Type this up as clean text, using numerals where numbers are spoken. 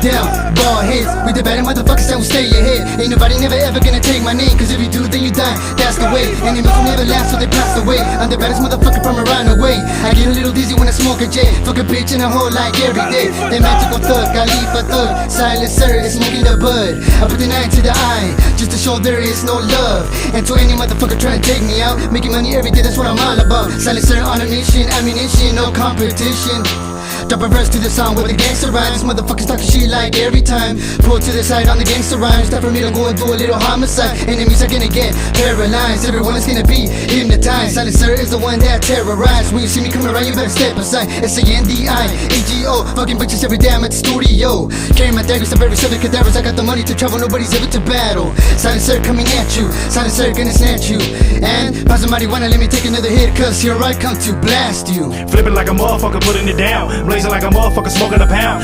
down. Ball hits, we the better motherfuckers that will stay ahead. Ain't nobody never ever gonna take my name, cause if you do then you die, that's the way. Enemies will never last so they pass away. I'm the baddest motherfucker from around the way. I get a little dizzy when I smoke a J. Fuck a bitch in a hole like every day. That magical thug, I leave a thug. Silencer is smoking the bud. I put the knife to the eye, just to show there is no love. And to any motherfucker trying to take me out, making money every day, that's what I'm all about. Silencer on a mission, ammunition, no competition. Drop a verse to the song with the gangster rhymes. Motherfuckers talking shit like every time. Pull to the side on the gangster rhymes. Time for me to go and do a little homicide. Enemies are gonna get paralyzed. Everyone is gonna be hypnotized. Silencer is the one that terrorized. When you see me coming around, you better step aside. S-A-N-D-I-A-G-O. Fucking bitches every day, I'm at the studio. Carrying my daggers to bury 7 cadavers. I got the money to travel, nobody's ever to battle. Silencer coming at you. Silencer gonna snatch you. And pass the marijuana, let me take another hit, cause here I come to blast you. Flipping like a motherfucker, putting it down. Blazing like a motherfucker, smoking a pound.